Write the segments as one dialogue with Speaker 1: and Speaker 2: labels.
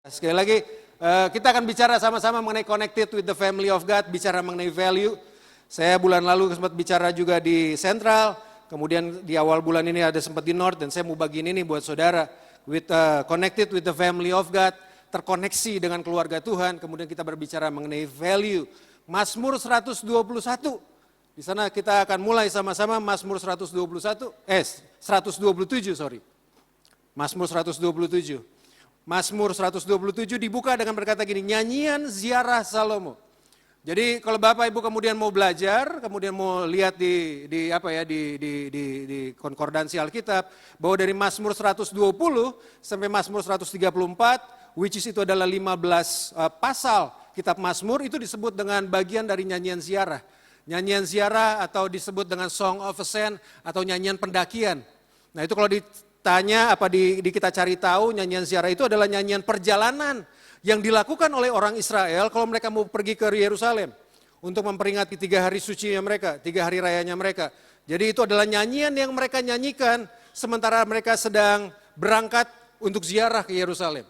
Speaker 1: Sekali lagi, kita akan bicara sama-sama mengenai connected with the family of God, bicara mengenai value. Saya bulan lalu sempat bicara juga di Central, kemudian di awal bulan ini ada sempat di North, dan saya mau bagiin ini buat saudara. Connected with the family of God, terkoneksi dengan keluarga Tuhan, kemudian kita berbicara mengenai value. Mazmur 121, di sana kita akan mulai sama-sama Mazmur 127, Mazmur 127. Mazmur 127 dibuka dengan berkata gini, nyanyian ziarah Salomo. Jadi kalau Bapak Ibu kemudian mau belajar, kemudian mau lihat di konkordansi Alkitab, bahwa dari Mazmur 120 sampai Mazmur 134, which is itu adalah 15 pasal kitab Mazmur, itu disebut dengan bagian dari nyanyian ziarah. Nyanyian ziarah atau disebut dengan Song of Ascent atau nyanyian pendakian. Nah itu kalau ditanya apa kita cari tahu, nyanyian ziarah itu adalah nyanyian perjalanan yang dilakukan oleh orang Israel kalau mereka mau pergi ke Yerusalem untuk memperingati 3 hari sucinya mereka, 3 hari rayanya mereka. Jadi itu adalah nyanyian yang mereka nyanyikan sementara mereka sedang berangkat untuk ziarah ke Yerusalem.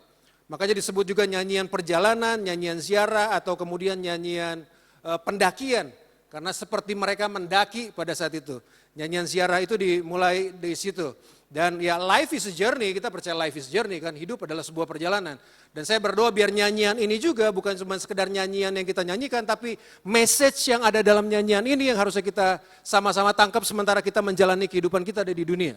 Speaker 1: Makanya disebut juga nyanyian perjalanan, nyanyian ziarah atau kemudian nyanyian pendakian. Karena seperti mereka mendaki pada saat itu. Nyanyian ziarah itu dimulai di situ. Dan ya life is a journey, kita percaya life is a journey kan, hidup adalah sebuah perjalanan. Dan saya berdoa biar nyanyian ini juga bukan cuma sekedar nyanyian yang kita nyanyikan, tapi message yang ada dalam nyanyian ini yang harusnya kita sama-sama tangkap sementara kita menjalani kehidupan kita ada di dunia.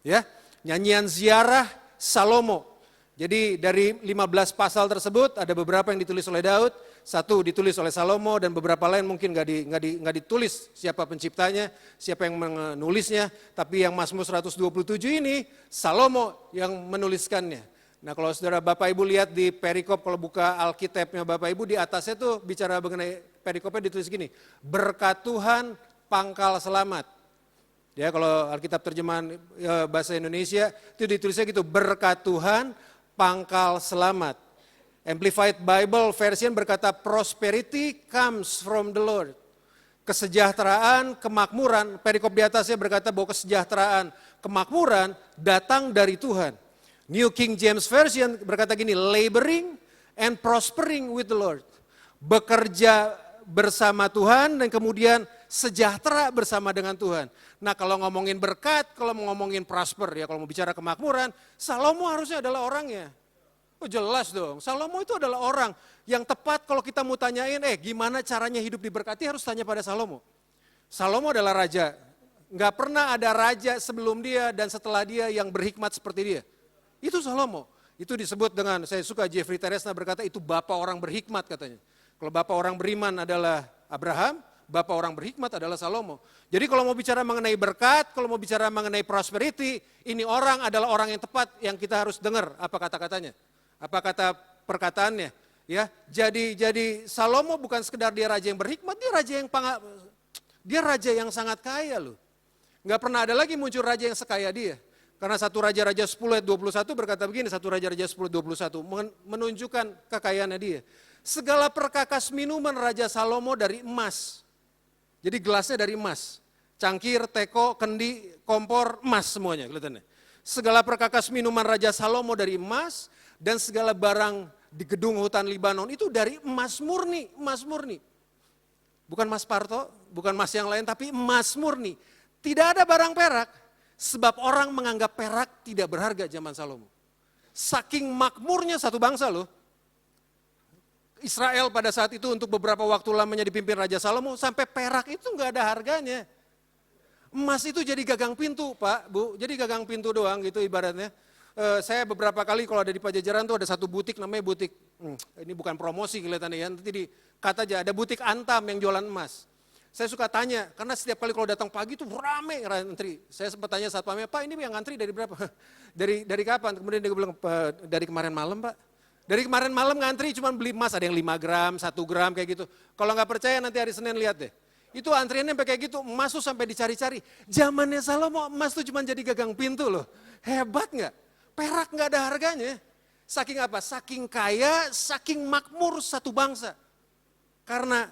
Speaker 1: Ya, nyanyian ziarah Salomo. Jadi dari 15 pasal tersebut ada beberapa yang ditulis oleh Daud, satu ditulis oleh Salomo dan beberapa lain mungkin nggak ditulis siapa penciptanya, siapa yang menulisnya, tapi yang Mazmur 127 ini Salomo yang menuliskannya. Nah kalau saudara Bapak Ibu lihat di perikop, kalau buka Alkitabnya Bapak Ibu di atasnya tuh bicara mengenai perikopnya ditulis gini, berkat Tuhan pangkal selamat. Ya kalau Alkitab terjemahan bahasa Indonesia itu ditulisnya gitu, berkat Tuhan pangkal selamat. Amplified Bible version berkata prosperity comes from the Lord. Kesejahteraan, kemakmuran, perikop di atasnya berkata bahwa kesejahteraan, kemakmuran datang dari Tuhan. New King James Version berkata gini, laboring and prospering with the Lord. Bekerja bersama Tuhan dan kemudian sejahtera bersama dengan Tuhan. Nah kalau ngomongin berkat, kalau mau ngomongin prosper, ya kalau mau bicara kemakmuran, Salomo harusnya adalah orangnya. Oh jelas dong, Salomo itu adalah orang yang tepat kalau kita mau tanyain, gimana caranya hidup diberkati harus tanya pada Salomo. Salomo adalah raja, nggak pernah ada raja sebelum dia dan setelah dia yang berhikmat seperti dia. Itu Salomo, itu disebut dengan, saya suka Jeffrey Teresna berkata itu bapak orang berhikmat katanya. Kalau bapak orang beriman adalah Abraham, bapak orang berhikmat adalah Salomo. Jadi kalau mau bicara mengenai berkat, kalau mau bicara mengenai prosperity, ini orang adalah orang yang tepat yang kita harus dengar apa kata-katanya. Apa kata perkataannya? Ya, jadi Salomo bukan sekedar dia raja yang berhikmat, dia raja yang sangat kaya loh. Enggak pernah ada lagi muncul raja yang sekaya dia. Karena satu Raja-Raja 10 ayat 21 berkata begini, satu Raja-Raja 10 21 menunjukkan kekayaannya dia. Segala perkakas minuman Raja Salomo dari emas. Jadi gelasnya dari emas. Cangkir, teko, kendi, kompor, emas semuanya kelihatannya. Segala perkakas minuman Raja Salomo dari emas. Dan segala barang di gedung hutan Libanon itu dari emas murni, emas murni. Bukan emas Parto, bukan emas yang lain, tapi emas murni. Tidak ada barang perak, sebab orang menganggap perak tidak berharga zaman Salomo. Saking makmurnya satu bangsa loh. Israel pada saat itu untuk beberapa waktu lamanya dipimpin Raja Salomo, sampai perak itu nggak ada harganya. Emas itu jadi gagang pintu Pak, Bu, jadi gagang pintu doang gitu ibaratnya. Saya beberapa kali kalau ada di Pajajaran tuh ada satu butik namanya butik, ini bukan promosi kelihatannya ya, nanti dikata aja ada butik Antam yang jualan emas. Saya suka tanya, karena setiap kali kalau datang pagi tuh rame ngantri. Saya sempat tanya satpamnya, Pak ini yang ngantri dari berapa? dari kapan? Kemudian dia bilang, dari kemarin malam Pak. Dari kemarin malam ngantri cuma beli emas, ada yang 5 gram, 1 gram kayak gitu. Kalau nggak percaya nanti hari Senin lihat deh. Itu antriannya sampai kayak gitu, emas tuh sampai dicari-cari. Zamannya Salomo emas tuh cuma jadi gagang pintu loh. Hebat nggak? Perak nggak ada harganya. Saking apa? Saking kaya, saking makmur satu bangsa. Karena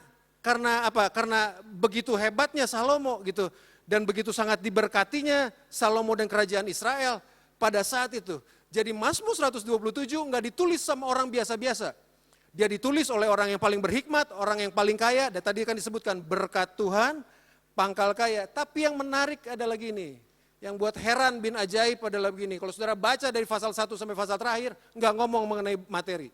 Speaker 1: apa? Karena begitu hebatnya Salomo gitu. Dan begitu sangat diberkatinya Salomo dan kerajaan Israel pada saat itu. Jadi Mazmur 127 nggak ditulis sama orang biasa-biasa. Dia ditulis oleh orang yang paling berhikmat, orang yang paling kaya, dan tadi kan disebutkan berkat Tuhan, pangkal kaya. Tapi yang menarik adalah gini, yang buat heran bin ajaib adalah begini, kalau saudara baca dari pasal 1 sampai pasal terakhir, nggak ngomong mengenai materi.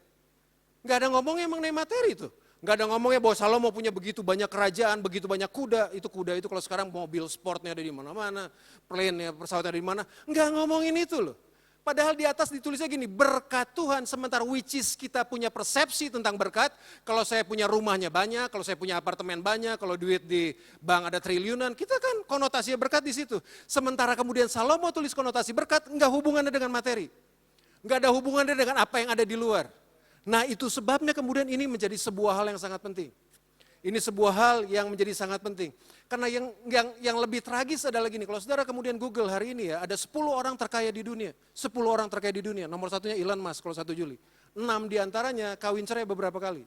Speaker 1: Nggak ada ngomongnya mengenai materi itu. Nggak ada ngomongnya bahwa Salomo punya begitu banyak kerajaan, begitu banyak kuda itu kalau sekarang mobil sportnya ada di mana-mana, plane-nya, pesawatnya ada di mana. Nggak ngomongin itu loh. Padahal di atas ditulisnya gini, berkat Tuhan, sementara which is kita punya persepsi tentang berkat, kalau saya punya rumahnya banyak, kalau saya punya apartemen banyak, kalau duit di bank ada triliunan, kita kan konotasinya berkat di situ. Sementara kemudian Salomo tulis konotasi berkat, enggak hubungannya dengan materi. Enggak ada hubungannya dengan apa yang ada di luar. Nah itu sebabnya kemudian ini menjadi sebuah hal yang sangat penting. Ini sebuah hal yang menjadi sangat penting. Karena yang lebih tragis adalah gini, kalau saudara kemudian Google hari ini ya, ada 10 orang terkaya di dunia. 10 orang terkaya di dunia, nomor satunya Elon Musk kalau 1 Juli. 6 diantaranya kawin cerai beberapa kali.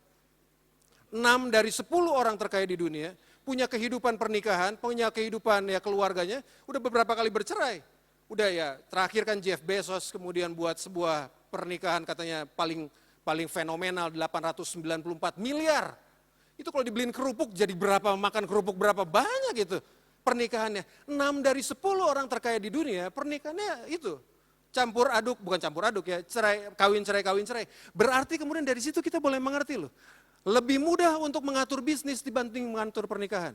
Speaker 1: 6 dari 10 orang terkaya di dunia, punya kehidupan pernikahan, punya kehidupan ya keluarganya, udah beberapa kali bercerai. Udah ya, terakhir kan Jeff Bezos kemudian buat sebuah pernikahan katanya paling fenomenal, 894 miliar. Itu kalau dibeliin kerupuk jadi berapa, makan kerupuk berapa banyak itu pernikahannya. 6 dari 10 orang terkaya di dunia pernikahannya itu campur aduk, bukan campur aduk ya, kawin cerai. Berarti kemudian dari situ kita boleh mengerti loh. Lebih mudah untuk mengatur bisnis dibanding mengatur pernikahan.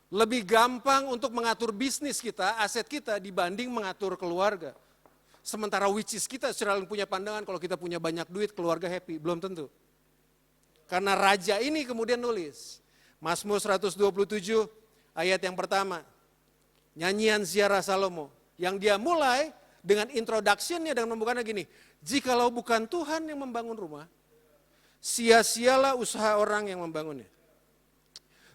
Speaker 1: Lebih gampang untuk mengatur bisnis kita, aset kita dibanding mengatur keluarga. Sementara which is kita sering punya pandangan kalau kita punya banyak duit keluarga happy, belum tentu. Karena raja ini kemudian nulis, Mazmur 127 ayat yang pertama, nyanyian ziarah Salomo, yang dia mulai dengan introduction-nya dengan membukanya gini, jikalau bukan Tuhan yang membangun rumah, sia-sialah usaha orang yang membangunnya.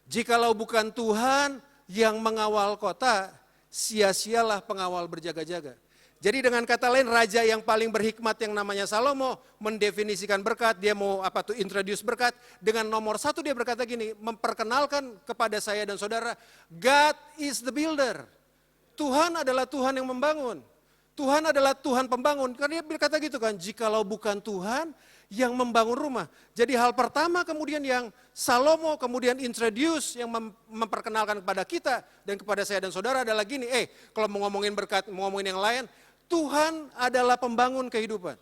Speaker 1: Jikalau bukan Tuhan yang mengawal kota, sia-sialah pengawal berjaga-jaga. Jadi dengan kata lain raja yang paling berhikmat yang namanya Salomo mendefinisikan berkat, dia mau introduce berkat. Dengan nomor 1 dia berkata gini, memperkenalkan kepada saya dan saudara, God is the builder. Tuhan adalah Tuhan yang membangun. Tuhan adalah Tuhan pembangun. Karena dia berkata gitu kan, jikalau bukan Tuhan yang membangun rumah. Jadi hal pertama kemudian yang Salomo kemudian introduce, yang memperkenalkan kepada kita dan kepada saya dan saudara adalah gini, kalau mau ngomongin berkat, mau ngomongin yang lain, Tuhan adalah pembangun kehidupan.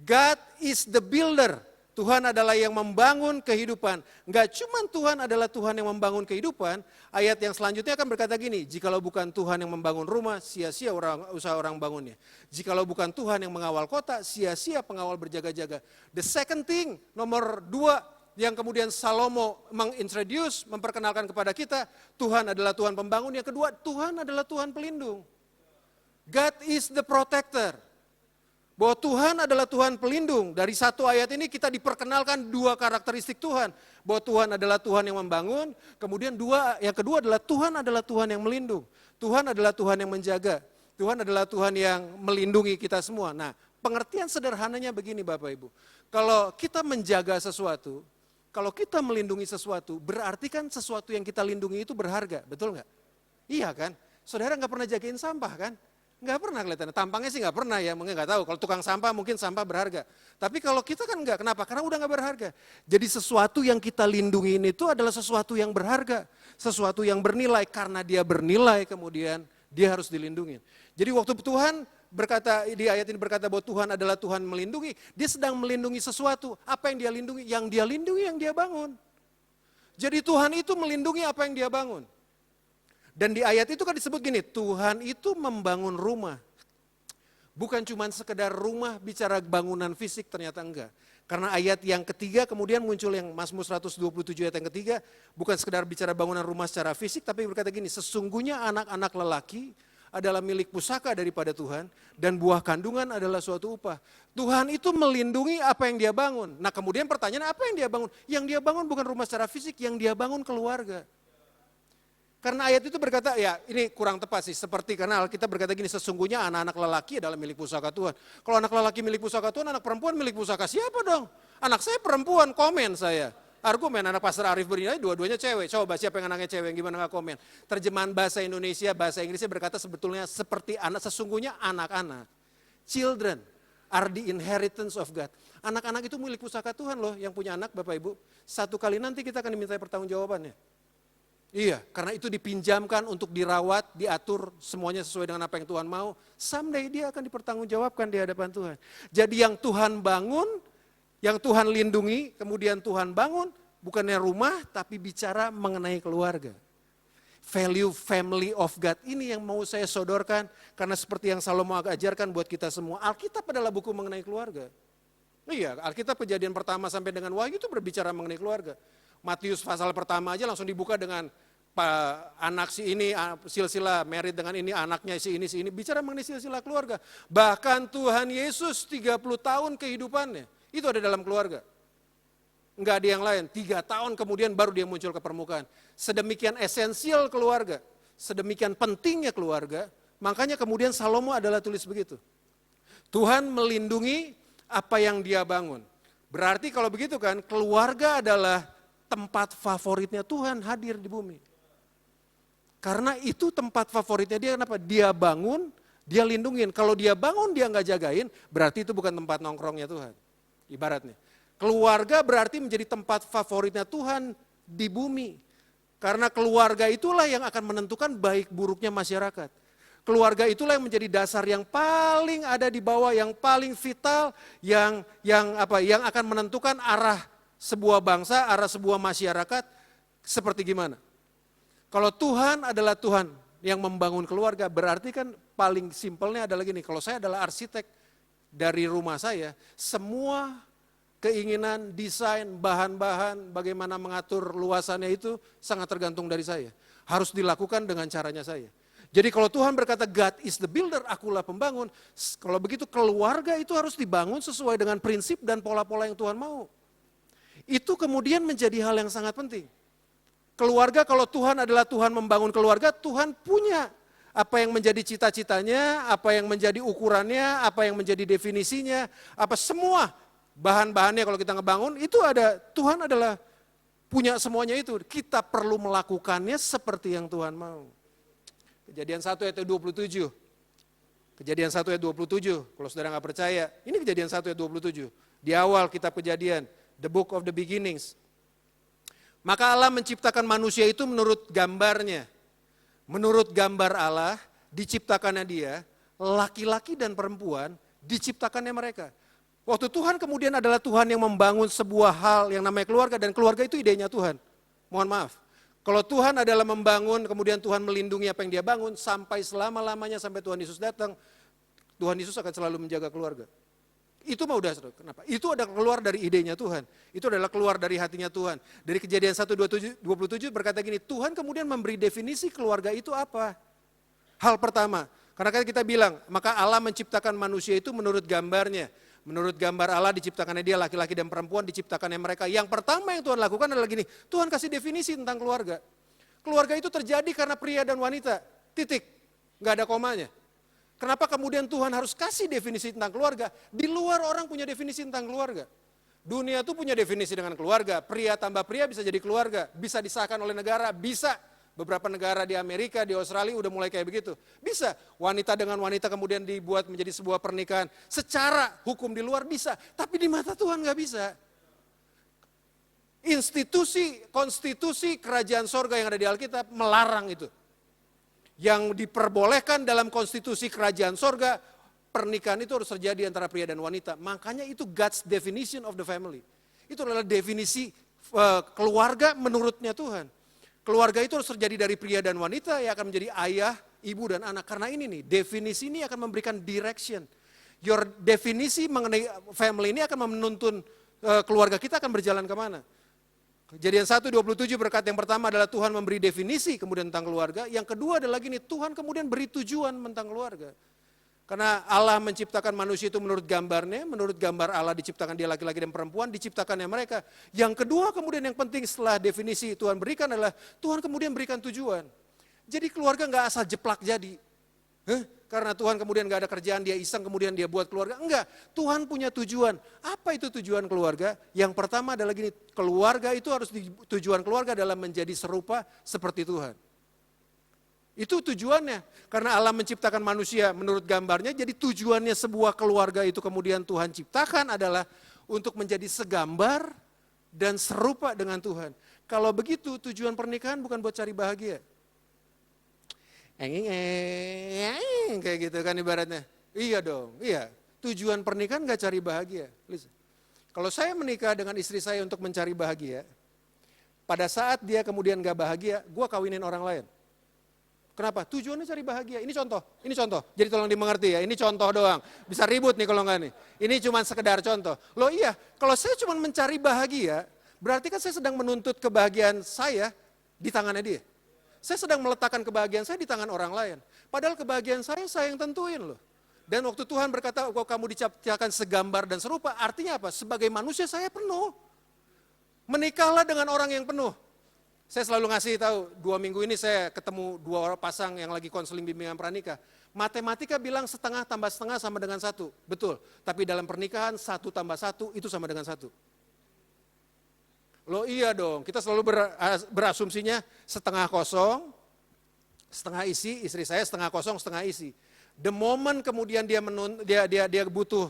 Speaker 1: God is the builder. Tuhan adalah yang membangun kehidupan. Enggak cuma Tuhan adalah Tuhan yang membangun kehidupan. Ayat yang selanjutnya akan berkata gini, jikalau bukan Tuhan yang membangun rumah, sia-sia usaha orang bangunnya. Jikalau bukan Tuhan yang mengawal kota, sia-sia pengawal berjaga-jaga. The second thing, nomor 2, yang kemudian Salomo mengintroduce, memperkenalkan kepada kita, Tuhan adalah Tuhan pembangun. Yang kedua, Tuhan adalah Tuhan pelindung. God is the protector. Bahwa Tuhan adalah Tuhan pelindung. Dari satu ayat ini kita diperkenalkan 2 karakteristik Tuhan. Bahwa Tuhan adalah Tuhan yang membangun. Kemudian yang kedua adalah Tuhan adalah Tuhan yang melindung. Tuhan adalah Tuhan yang menjaga. Tuhan adalah Tuhan yang melindungi kita semua. Nah, pengertian sederhananya begini Bapak Ibu. Kalau kita menjaga sesuatu, kalau kita melindungi sesuatu, berarti kan sesuatu yang kita lindungi itu berharga. Betul nggak? Iya kan? Saudara nggak pernah jagain sampah kan? Nggak pernah kelihatannya, tampangnya sih nggak pernah ya, mungkin nggak tahu. Kalau tukang sampah mungkin sampah berharga. Tapi kalau kita kan nggak, kenapa? Karena udah nggak berharga. Jadi sesuatu yang kita lindungi itu adalah sesuatu yang berharga. Sesuatu yang bernilai, karena dia bernilai kemudian dia harus dilindungi. Jadi waktu Tuhan berkata, di ayat ini berkata bahwa Tuhan adalah Tuhan melindungi, dia sedang melindungi sesuatu. Apa yang dia lindungi? Yang dia lindungi yang dia bangun. Jadi Tuhan itu melindungi apa yang dia bangun. Dan di ayat itu kan disebut gini, Tuhan itu membangun rumah. Bukan cuma sekedar rumah bicara bangunan fisik, ternyata enggak. Karena ayat yang ketiga kemudian muncul yang Mazmur 127 ayat yang ketiga, bukan sekedar bicara bangunan rumah secara fisik, tapi berkata gini, sesungguhnya anak-anak lelaki adalah milik pusaka daripada Tuhan, dan buah kandungan adalah suatu upah. Tuhan itu melindungi apa yang dia bangun. Nah kemudian pertanyaan, apa yang dia bangun? Yang dia bangun bukan rumah secara fisik, yang dia bangun keluarga. Karena ayat itu berkata, ya ini kurang tepat sih, seperti karena Alkitab berkata gini, sesungguhnya anak-anak lelaki adalah milik pusaka Tuhan. Kalau anak lelaki milik pusaka Tuhan, anak perempuan milik pusaka siapa dong? Anak saya perempuan, komen saya. Argumen anak Pastor Arif bernilai dua-duanya cewek, coba siapa yang anaknya cewek, gimana gak komen. Terjemahan bahasa Indonesia, bahasa Inggrisnya berkata sebetulnya seperti anak, sesungguhnya anak-anak. Children are the inheritance of God. Anak-anak itu milik pusaka Tuhan loh, yang punya anak Bapak Ibu. Satu kali nanti kita akan dimintai pertanggungjawabannya. Iya, karena itu dipinjamkan untuk dirawat, diatur semuanya sesuai dengan apa yang Tuhan mau. Someday dia akan dipertanggungjawabkan di hadapan Tuhan. Jadi yang Tuhan bangun, yang Tuhan lindungi, kemudian Tuhan bangun, bukannya rumah tapi bicara mengenai keluarga. Value family of God ini yang mau saya sodorkan, karena seperti yang Salomo ajarkan buat kita semua, Alkitab adalah buku mengenai keluarga. Iya, Alkitab Kejadian pertama sampai dengan Wahyu itu berbicara mengenai keluarga. Matius pasal pertama aja langsung dibuka dengan anak si ini, silsilah married dengan ini, anaknya si ini, bicara mengenai silsilah keluarga. Bahkan Tuhan Yesus 30 tahun kehidupannya, itu ada dalam keluarga. Enggak ada yang lain, 3 tahun kemudian baru dia muncul ke permukaan. Sedemikian esensial keluarga, sedemikian pentingnya keluarga, makanya kemudian Salomo adalah tulis begitu. Tuhan melindungi apa yang dia bangun. Berarti kalau begitu kan, keluarga adalah tempat favoritnya Tuhan hadir di bumi. Karena itu tempat favoritnya dia, kenapa? Dia bangun, dia lindungin. Kalau dia bangun, dia nggak jagain, berarti itu bukan tempat nongkrongnya Tuhan. Ibaratnya. Keluarga berarti menjadi tempat favoritnya Tuhan di bumi. Karena keluarga itulah yang akan menentukan baik buruknya masyarakat. Keluarga itulah yang menjadi dasar yang paling ada di bawah, yang paling vital, yang akan menentukan arah sebuah bangsa, arah sebuah masyarakat seperti gimana. Kalau Tuhan adalah Tuhan yang membangun keluarga, berarti kan paling simpelnya adalah gini, kalau saya adalah arsitek dari rumah saya, semua keinginan, desain, bahan-bahan, bagaimana mengatur luasannya itu sangat tergantung dari saya. Harus dilakukan dengan caranya saya. Jadi kalau Tuhan berkata God is the builder, akulah pembangun, kalau begitu keluarga itu harus dibangun sesuai dengan prinsip dan pola-pola yang Tuhan mau. Itu kemudian menjadi hal yang sangat penting. Keluarga, kalau Tuhan adalah Tuhan membangun keluarga, Tuhan punya apa yang menjadi cita-citanya, apa yang menjadi ukurannya, apa yang menjadi definisinya, apa semua bahan-bahannya kalau kita ngebangun, itu ada, Tuhan adalah punya semuanya itu. Kita perlu melakukannya seperti yang Tuhan mau. Kejadian 1 ayat 27. Kejadian 1 ayat 27, kalau saudara nggak percaya, ini Kejadian 1 ayat 27. Di awal kitab Kejadian, the book of the beginnings. Maka Allah menciptakan manusia itu menurut gambarnya. Menurut gambar Allah, diciptakannya dia, laki-laki dan perempuan, diciptakannya mereka. Waktu Tuhan kemudian adalah Tuhan yang membangun sebuah hal yang namanya keluarga, dan keluarga itu idenya Tuhan. Mohon maaf. Kalau Tuhan adalah membangun, kemudian Tuhan melindungi apa yang dia bangun, sampai selama-lamanya sampai Tuhan Yesus datang, Tuhan Yesus akan selalu menjaga keluarga. Itu mau udah, kenapa? Itu adalah keluar dari idenya Tuhan. Itu adalah keluar dari hatinya Tuhan. Dari Kejadian 1:27 berkata gini, Tuhan kemudian memberi definisi keluarga itu apa? Hal pertama, karena kita bilang, maka Allah menciptakan manusia itu menurut gambarnya. Menurut gambar Allah diciptakannya dia, laki-laki dan perempuan diciptakannya mereka. Yang pertama yang Tuhan lakukan adalah gini, Tuhan kasih definisi tentang keluarga. Keluarga itu terjadi karena pria dan wanita, titik, gak ada komanya. Kenapa kemudian Tuhan harus kasih definisi tentang keluarga? Di luar orang punya definisi tentang keluarga. Dunia tuh punya definisi dengan keluarga, pria tambah pria bisa jadi keluarga, bisa disahkan oleh negara, bisa. Beberapa negara di Amerika, di Australia udah mulai kayak begitu. Bisa, wanita dengan wanita kemudian dibuat menjadi sebuah pernikahan. Secara hukum di luar bisa, tapi di mata Tuhan gak bisa. Institusi, konstitusi kerajaan sorga yang ada di Alkitab melarang itu. Yang diperbolehkan dalam konstitusi kerajaan sorga, pernikahan itu harus terjadi antara pria dan wanita. Makanya itu God's definition of the family. Itu adalah definisi keluarga menurutnya Tuhan. Keluarga itu harus terjadi dari pria dan wanita yang akan menjadi ayah, ibu dan anak. Karena ini nih, definisi ini akan memberikan direction. Your definisi mengenai family ini akan menuntun keluarga kita akan berjalan kemana. Kejadian 1:27 berkata yang pertama adalah Tuhan memberi definisi kemudian tentang keluarga. Yang kedua adalah gini, Tuhan kemudian beri tujuan tentang keluarga. Karena Allah menciptakan manusia itu menurut gambarnya, menurut gambar Allah diciptakan dia laki-laki dan perempuan, diciptakannya mereka. Yang kedua kemudian yang penting setelah definisi Tuhan berikan adalah Tuhan kemudian berikan tujuan. Jadi keluarga gak asal jeplak jadi. Karena Tuhan kemudian gak ada kerjaan, dia iseng kemudian dia buat keluarga. Enggak, Tuhan punya tujuan. Apa itu tujuan keluarga? Yang pertama adalah gini, keluarga itu harus tujuan keluarga adalah menjadi serupa seperti Tuhan. Itu tujuannya. Karena Allah menciptakan manusia menurut gambarnya, jadi tujuannya sebuah keluarga itu kemudian Tuhan ciptakan adalah untuk menjadi segambar dan serupa dengan Tuhan. Kalau begitu tujuan pernikahan bukan buat cari bahagia. Kayak gitu kan ibaratnya. Iya dong, iya. Tujuan pernikahan gak cari bahagia. Listen. Kalau saya menikah dengan istri saya untuk mencari bahagia, pada saat dia kemudian gak bahagia, gue kawinin orang lain. Kenapa? Tujuannya cari bahagia. Ini contoh. Jadi tolong dimengerti ya, ini contoh doang. Bisa ribut nih kalau enggak nih. Ini cuma sekedar contoh. Loh iya, kalau saya cuma mencari bahagia, berarti kan saya sedang menuntut kebahagiaan saya di tangannya dia. Saya sedang meletakkan kebahagiaan saya di tangan orang lain. Padahal kebahagiaan saya yang tentuin loh. Dan waktu Tuhan berkata, kalau kamu diciptakan segambar dan serupa, artinya apa? Sebagai manusia saya penuh. Menikahlah dengan orang yang penuh. Saya selalu ngasih tahu, 2 minggu ini saya ketemu 2 orang pasang yang lagi konseling bimbingan pranikah. Matematika bilang setengah tambah setengah sama dengan 1, betul. Tapi dalam pernikahan 1 tambah 1 itu sama dengan 1. Loh iya dong, kita selalu berasumsinya setengah kosong, setengah isi, istri saya setengah kosong, setengah isi. The moment kemudian dia butuh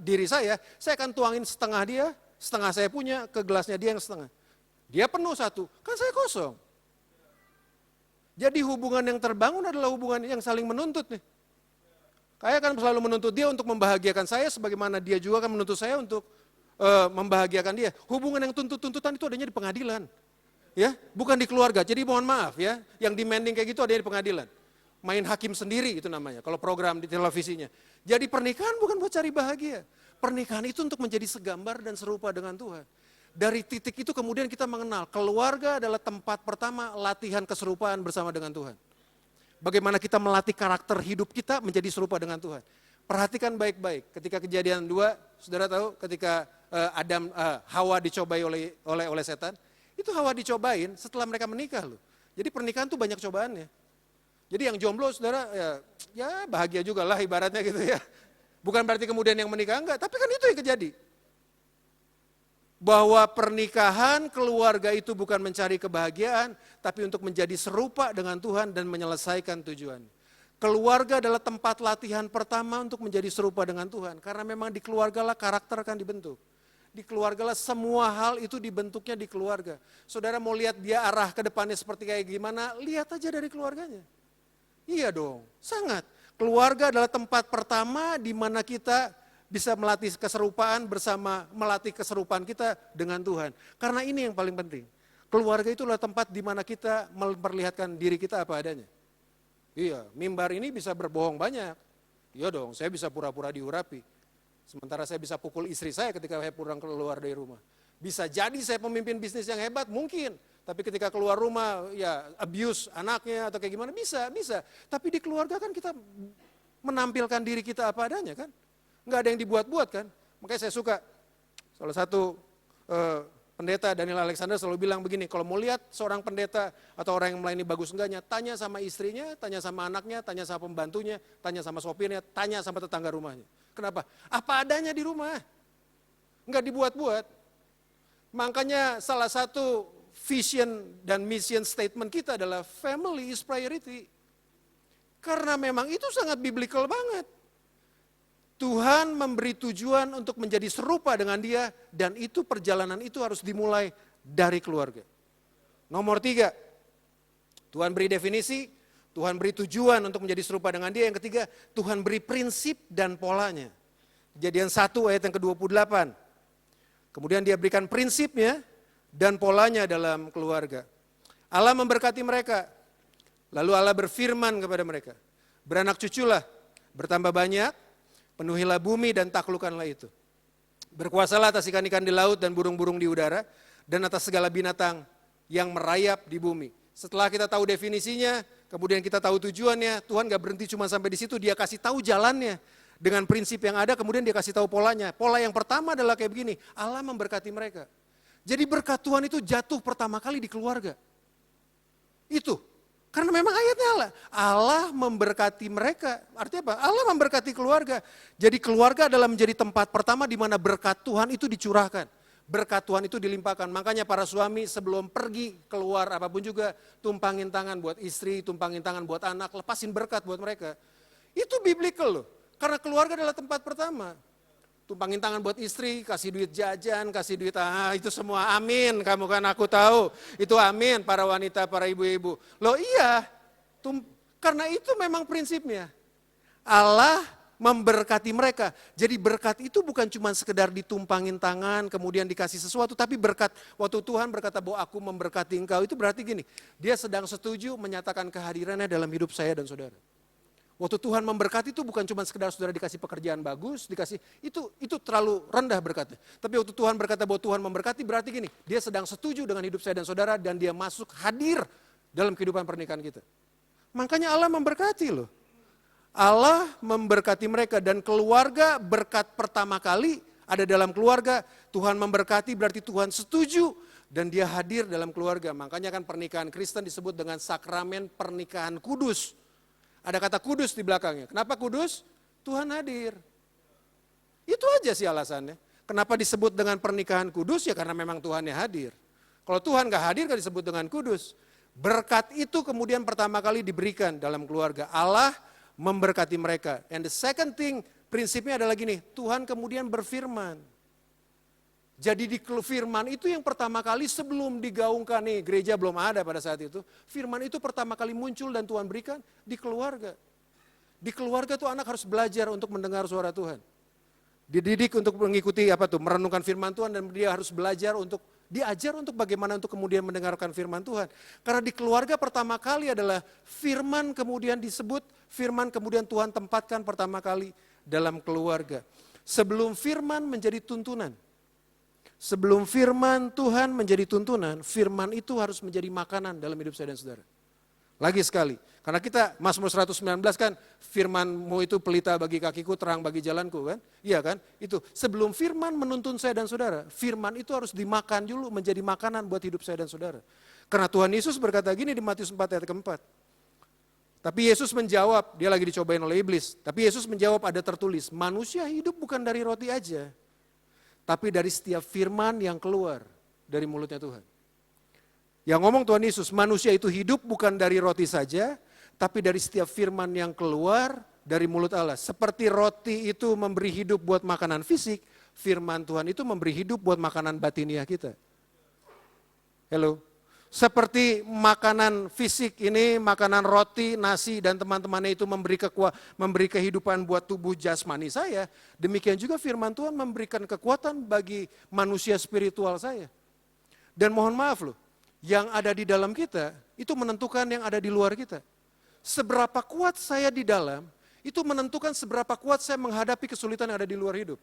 Speaker 1: diri saya akan tuangin setengah dia, setengah saya punya, ke gelasnya dia yang setengah. Dia penuh 1, kan saya kosong. Jadi hubungan yang terbangun adalah hubungan yang saling menuntut nih. Saya akan selalu menuntut dia untuk membahagiakan saya, sebagaimana dia juga akan menuntut saya untuk membahagiakan dia. Hubungan yang tuntut-tuntutan itu adanya di pengadilan. Ya, bukan di keluarga. Jadi mohon maaf ya, yang demanding kayak gitu adanya di pengadilan. Main hakim sendiri itu namanya, kalau program di televisinya. Jadi pernikahan bukan buat cari bahagia. Pernikahan itu untuk menjadi segambar dan serupa dengan Tuhan. Dari titik itu kemudian kita mengenal keluarga adalah tempat pertama latihan keserupaan bersama dengan Tuhan. Bagaimana kita melatih karakter hidup kita menjadi serupa dengan Tuhan. Perhatikan baik-baik, ketika Kejadian 2, saudara tahu ketika Hawa dicobai oleh setan, itu Hawa dicobain setelah mereka menikah loh. Jadi pernikahan tuh banyak cobaannya. Jadi yang jomblo saudara ya bahagia juga lah ibaratnya gitu ya. Bukan berarti kemudian yang menikah enggak, tapi kan itu yang terjadi. Bahwa pernikahan keluarga itu bukan mencari kebahagiaan, tapi untuk menjadi serupa dengan Tuhan dan menyelesaikan tujuan. Keluarga adalah tempat latihan pertama untuk menjadi serupa dengan Tuhan, karena memang di keluargalah karakter akan dibentuk. Di keluargalah semua hal itu dibentuknya di keluarga. Saudara mau lihat dia arah ke depannya seperti kayak gimana, lihat aja dari keluarganya. Iya dong, sangat. Keluarga adalah tempat pertama di mana kita bisa melatih keserupaan bersama melatih keserupaan kita dengan Tuhan. Karena ini yang paling penting. Keluarga itulah tempat di mana kita memperlihatkan diri kita apa adanya. Iya, mimbar ini bisa berbohong banyak. Iya dong, saya bisa pura-pura diurapi. Sementara saya bisa pukul istri saya ketika saya pulang keluar dari rumah. Bisa jadi saya pemimpin bisnis yang hebat, mungkin. Tapi ketika keluar rumah, ya abuse anaknya atau kayak gimana, bisa. Tapi di keluarga kan kita menampilkan diri kita apa adanya kan. Enggak ada yang dibuat-buat kan. Makanya saya suka, salah satu pendeta Daniel Alexander selalu bilang begini, kalau mau lihat seorang pendeta atau orang yang melayani bagus enggaknya, tanya sama istrinya, tanya sama anaknya, tanya sama pembantunya, tanya sama sopirnya, tanya sama tetangga rumahnya. Kenapa? Apa adanya di rumah. Enggak dibuat-buat. Makanya salah satu vision dan mission statement kita adalah family is priority. Karena memang itu sangat biblical banget. Tuhan memberi tujuan untuk menjadi serupa dengan dia dan itu perjalanan itu harus dimulai dari keluarga. Nomor 3, Tuhan beri definisi, Tuhan beri tujuan untuk menjadi serupa dengan dia. Yang ketiga, Tuhan beri prinsip dan polanya. Kejadian 1 ayat yang ke-28. Kemudian dia berikan prinsipnya dan polanya dalam keluarga. Allah memberkati mereka, lalu Allah berfirman kepada mereka, beranak cuculah, bertambah banyak, penuhilah bumi dan taklukkanlah itu. Berkuasalah atas ikan-ikan di laut dan burung-burung di udara, dan atas segala binatang yang merayap di bumi. Setelah kita tahu definisinya, kemudian kita tahu tujuannya, Tuhan gak berhenti cuma sampai di situ, dia kasih tahu jalannya. Dengan prinsip yang ada, kemudian dia kasih tahu polanya. Pola yang pertama adalah kayak begini, Allah memberkati mereka. Jadi berkat Tuhan itu jatuh pertama kali di keluarga. Itu. Karena memang ayatnya Allah memberkati mereka. Artinya apa? Allah memberkati keluarga. Jadi keluarga adalah menjadi tempat pertama di mana berkat Tuhan itu dicurahkan. Berkat Tuhan itu dilimpahkan. Makanya para suami sebelum pergi keluar apapun juga, tumpangin tangan buat istri, tumpangin tangan buat anak, lepasin berkat buat mereka. Itu biblical loh. Karena keluarga adalah tempat pertama. Tumpangin tangan buat istri, kasih duit jajan, kasih duit, itu semua amin. Kamu kan aku tahu, itu amin para wanita, para ibu-ibu. Loh iya, karena itu memang prinsipnya. Allah memberkati mereka. Jadi berkat itu bukan cuma sekedar ditumpangin tangan, kemudian dikasih sesuatu, tapi berkat, waktu Tuhan berkata bahwa aku memberkati engkau, itu berarti gini, dia sedang setuju menyatakan kehadirannya dalam hidup saya dan saudara. Waktu Tuhan memberkati itu bukan cuma sekedar saudara dikasih pekerjaan bagus, dikasih itu terlalu rendah berkatnya. Tapi waktu Tuhan berkata bahwa Tuhan memberkati berarti gini, dia sedang setuju dengan hidup saya dan saudara dan dia masuk hadir dalam kehidupan pernikahan kita. Makanya Allah memberkati loh. Allah memberkati mereka dan keluarga berkat pertama kali ada dalam keluarga. Tuhan memberkati berarti Tuhan setuju dan dia hadir dalam keluarga. Makanya kan pernikahan Kristen disebut dengan sakramen pernikahan kudus. Ada kata kudus di belakangnya. Kenapa kudus? Tuhan hadir. Itu aja sih alasannya. Kenapa disebut dengan pernikahan kudus? Ya karena memang Tuhannya hadir. Kalau Tuhan gak hadir gak disebut dengan kudus. Berkat itu kemudian pertama kali diberikan dalam keluarga. Allah memberkati mereka. And the second thing, prinsipnya adalah gini, Tuhan kemudian berfirman. Jadi di firman itu yang pertama kali sebelum digaungkan nih, gereja belum ada pada saat itu. Firman itu pertama kali muncul dan Tuhan berikan di keluarga. Di keluarga tuh anak harus belajar untuk mendengar suara Tuhan. Dididik untuk mengikuti merenungkan firman Tuhan dan dia harus belajar untuk diajar untuk bagaimana untuk kemudian mendengarkan firman Tuhan. Karena di keluarga pertama kali adalah firman kemudian disebut, firman kemudian Tuhan tempatkan pertama kali dalam keluarga. Sebelum firman menjadi tuntunan. Sebelum firman Tuhan menjadi tuntunan, firman itu harus menjadi makanan dalam hidup saya dan saudara. Lagi sekali, karena kita Mazmur 119 kan, firman-Mu itu pelita bagi kakiku, terang bagi jalanku kan. Iya kan, itu sebelum firman menuntun saya dan saudara, firman itu harus dimakan dulu menjadi makanan buat hidup saya dan saudara. Karena Tuhan Yesus berkata gini di Matius 4 ayat keempat. Tapi Yesus menjawab, dia lagi dicobain oleh iblis. Tapi Yesus menjawab ada tertulis, manusia hidup bukan dari roti aja. Tapi dari setiap firman yang keluar dari mulutnya Tuhan. Yang ngomong Tuhan Yesus, manusia itu hidup bukan dari roti saja, tapi dari setiap firman yang keluar dari mulut Allah. Seperti roti itu memberi hidup buat makanan fisik, firman Tuhan itu memberi hidup buat makanan batiniah kita. Hello. Seperti makanan fisik ini, makanan roti, nasi, dan teman-temannya itu memberi kehidupan buat tubuh jasmani saya. Demikian juga firman Tuhan memberikan kekuatan bagi manusia spiritual saya. Dan mohon maaf loh, yang ada di dalam kita, itu menentukan yang ada di luar kita. Seberapa kuat saya di dalam, itu menentukan seberapa kuat saya menghadapi kesulitan yang ada di luar hidup.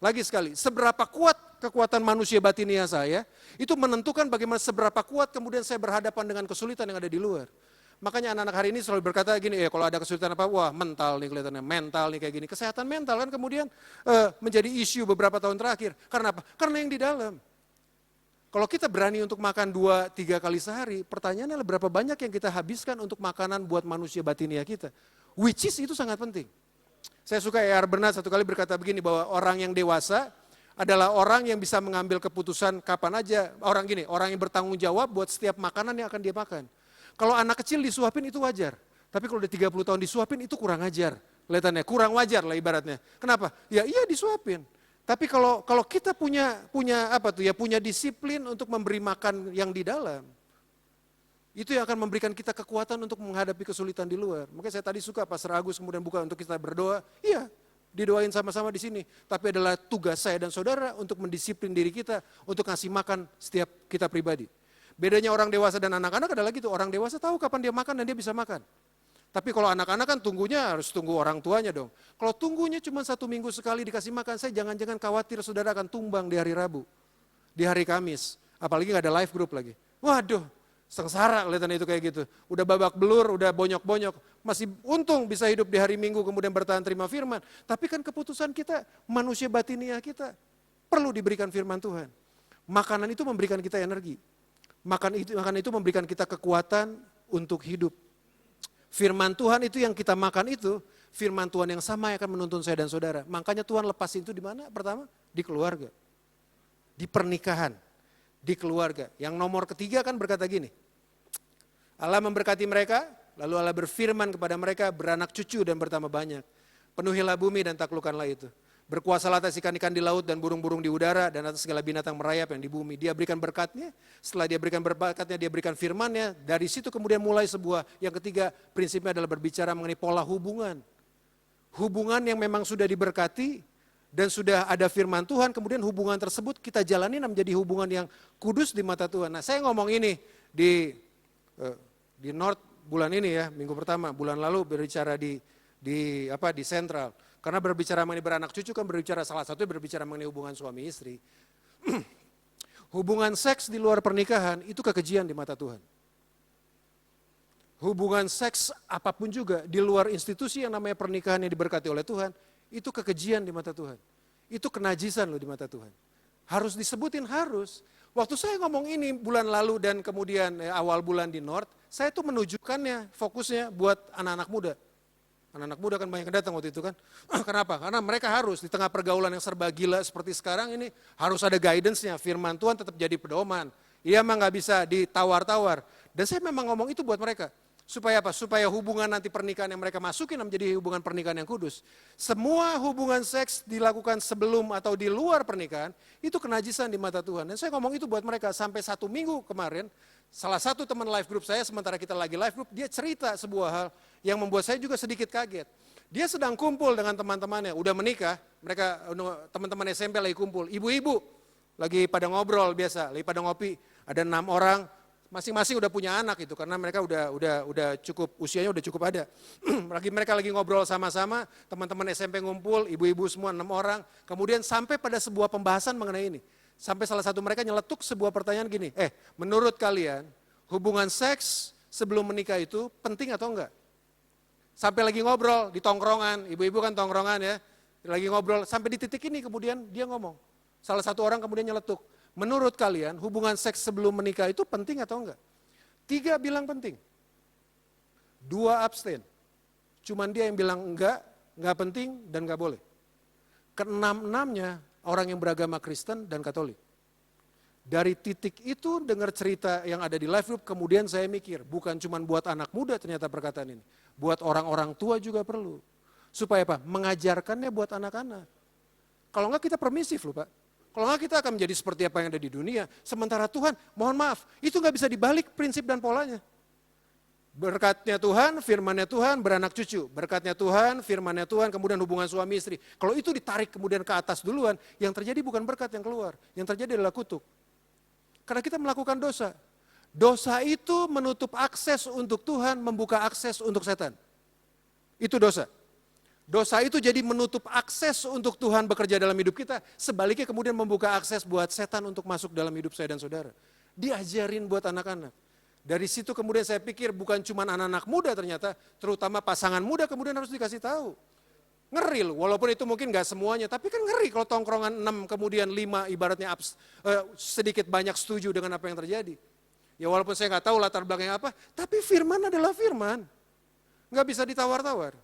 Speaker 1: Lagi sekali, seberapa kuat kekuatan manusia batinia saya, itu menentukan bagaimana seberapa kuat kemudian saya berhadapan dengan kesulitan yang ada di luar. Makanya anak-anak hari ini selalu berkata gini, kalau ada kesulitan apa, wah mental nih kelihatannya, mental nih kayak gini. Kesehatan mental kan kemudian menjadi isu beberapa tahun terakhir. Karena apa? Karena yang di dalam. Kalau kita berani untuk makan 2-3 kali sehari, pertanyaannya adalah berapa banyak yang kita habiskan untuk makanan buat manusia batinia kita. Which is itu sangat penting. Saya suka E.R. Bernard satu kali berkata begini, bahwa orang yang dewasa adalah orang yang bisa mengambil keputusan kapan aja. Orang yang bertanggung jawab buat setiap makanan yang akan dia makan. Kalau anak kecil disuapin itu wajar. Tapi kalau udah 30 tahun disuapin itu kurang ajar. Kelihatannya kurang wajar lah ibaratnya. Kenapa? Ya iya disuapin. Tapi kalau kita punya disiplin untuk memberi makan yang di dalam, itu yang akan memberikan kita kekuatan untuk menghadapi kesulitan di luar. Makanya saya tadi suka Pastor Agus kemudian buka untuk kita berdoa. Iya, didoain sama-sama di sini. Tapi adalah tugas saya dan saudara untuk mendisiplin diri kita untuk ngasih makan setiap kita pribadi. Bedanya orang dewasa dan anak-anak adalah gitu. Orang dewasa tahu kapan dia makan dan dia bisa makan. Tapi kalau anak-anak kan tunggunya harus tunggu orang tuanya dong. Kalau tunggunya cuma 1 minggu sekali dikasih makan, saya jangan-jangan khawatir saudara akan tumbang di hari Rabu, di hari Kamis. Apalagi gak ada live group lagi. Waduh. Sengsara kelihatan itu kayak gitu. Udah babak belur, udah bonyok-bonyok. Masih untung bisa hidup di hari Minggu kemudian bertahan terima firman. Tapi kan keputusan kita, manusia batinia kita perlu diberikan firman Tuhan. Makanan itu memberikan kita energi. Makanan itu memberikan kita kekuatan untuk hidup. Firman Tuhan itu yang kita makan itu, firman Tuhan yang sama yang akan menuntun saya dan saudara. Makanya Tuhan lepas itu di mana? Pertama, di keluarga. di pernikahan, di keluarga. Yang nomor ketiga kan berkata gini, Allah memberkati mereka, lalu Allah berfirman kepada mereka, beranak cucu dan bertambah banyak. Penuhilah bumi dan taklukkanlah itu. Berkuasalah atas ikan-ikan di laut dan burung-burung di udara dan atas segala binatang merayap yang di bumi. Dia berikan berkatnya, setelah dia berikan berkatnya, dia berikan firmannya. Dari situ kemudian mulai sebuah, yang ketiga prinsipnya adalah berbicara mengenai pola hubungan. Hubungan yang memang sudah diberkati dan sudah ada firman Tuhan, kemudian hubungan tersebut kita jalani menjadi hubungan yang kudus di mata Tuhan. Nah, saya ngomong ini di North bulan ini ya, minggu pertama, bulan lalu berbicara di Sentral. Karena berbicara mengenai beranak cucu kan berbicara salah satu berbicara mengenai hubungan suami istri. Hubungan seks di luar pernikahan itu kekejian di mata Tuhan. Hubungan seks apapun juga di luar institusi yang namanya pernikahan yang diberkati oleh Tuhan, itu kekejian di mata Tuhan. Itu kenajisan loh di mata Tuhan. Harus disebutin, harus. Waktu saya ngomong ini bulan lalu dan kemudian awal bulan di North, saya tuh menunjukkannya fokusnya buat anak-anak muda. Anak-anak muda kan banyak yang datang waktu itu kan. Kenapa? Karena mereka harus di tengah pergaulan yang serba gila seperti sekarang ini harus ada guidance-nya. Firman Tuhan tetap jadi pedoman. Ia memang gak bisa ditawar-tawar. Dan saya memang ngomong itu buat mereka. Supaya apa? Supaya hubungan nanti pernikahan yang mereka masukin menjadi hubungan pernikahan yang kudus. Semua hubungan seks dilakukan sebelum atau di luar pernikahan, itu kenajisan di mata Tuhan. Dan saya ngomong itu buat mereka sampai 1 minggu kemarin, salah satu teman live group saya, sementara kita lagi live group, dia cerita sebuah hal yang membuat saya juga sedikit kaget. Dia sedang kumpul dengan teman-temannya, udah menikah, mereka teman-teman SMP lagi kumpul, ibu-ibu lagi pada ngobrol biasa, lagi pada ngopi, ada 6 orang, masing-masing udah punya anak itu karena mereka udah cukup usianya udah cukup ada. Mereka lagi ngobrol sama-sama, teman-teman SMP ngumpul, ibu-ibu semua 6 orang, kemudian sampai pada sebuah pembahasan mengenai ini. Sampai salah satu mereka nyeletuk sebuah pertanyaan gini, menurut kalian hubungan seks sebelum menikah itu penting atau enggak? Sampai lagi ngobrol di tongkrongan, ibu-ibu kan tongkrongan ya, lagi ngobrol, sampai di titik ini kemudian dia ngomong. Salah satu orang kemudian nyeletuk, menurut kalian hubungan seks sebelum menikah itu penting atau enggak? 3 bilang penting, 2 abstain. Cuman dia yang bilang enggak penting dan enggak boleh. Ke-6-6-nya orang yang beragama Kristen dan Katolik. Dari titik itu dengar cerita yang ada di live group, kemudian saya mikir, bukan cuma buat anak muda ternyata perkataan ini. Buat orang-orang tua juga perlu. Supaya apa? Mengajarkannya buat anak-anak. Kalau enggak kita permisif loh Pak. Kalau enggak kita akan menjadi seperti apa yang ada di dunia. Sementara Tuhan, mohon maaf, itu enggak bisa dibalik prinsip dan polanya. Berkatnya Tuhan, firmannya Tuhan, beranak cucu. Berkatnya Tuhan, firmannya Tuhan, kemudian hubungan suami istri. Kalau itu ditarik kemudian ke atas duluan, yang terjadi bukan berkat yang keluar. Yang terjadi adalah kutuk. Karena kita melakukan dosa. Dosa itu menutup akses untuk Tuhan, membuka akses untuk setan. Itu dosa. Dosa itu jadi menutup akses untuk Tuhan bekerja dalam hidup kita. Sebaliknya kemudian membuka akses buat setan untuk masuk dalam hidup saya dan saudara. Diajarin buat anak-anak. Dari situ kemudian saya pikir bukan cuma anak-anak muda ternyata, terutama pasangan muda kemudian harus dikasih tahu. Ngeri loh, walaupun itu mungkin gak semuanya, tapi kan ngeri kalau tongkrongan 6 kemudian 5 ibaratnya sedikit banyak setuju dengan apa yang terjadi. Ya walaupun saya gak tahu latar belakangnya apa, tapi firman adalah firman. Gak bisa ditawar-tawar.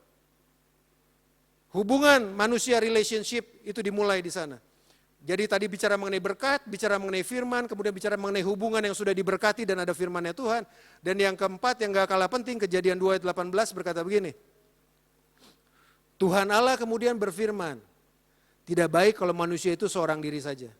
Speaker 1: Hubungan manusia relationship itu dimulai di sana. Jadi tadi bicara mengenai berkat, bicara mengenai firman, kemudian bicara mengenai hubungan yang sudah diberkati dan ada firmannya Tuhan. Dan yang keempat yang gak kalah penting, Kejadian 2 ayat 18 berkata begini. Tuhan Allah kemudian berfirman, tidak baik kalau manusia itu seorang diri saja.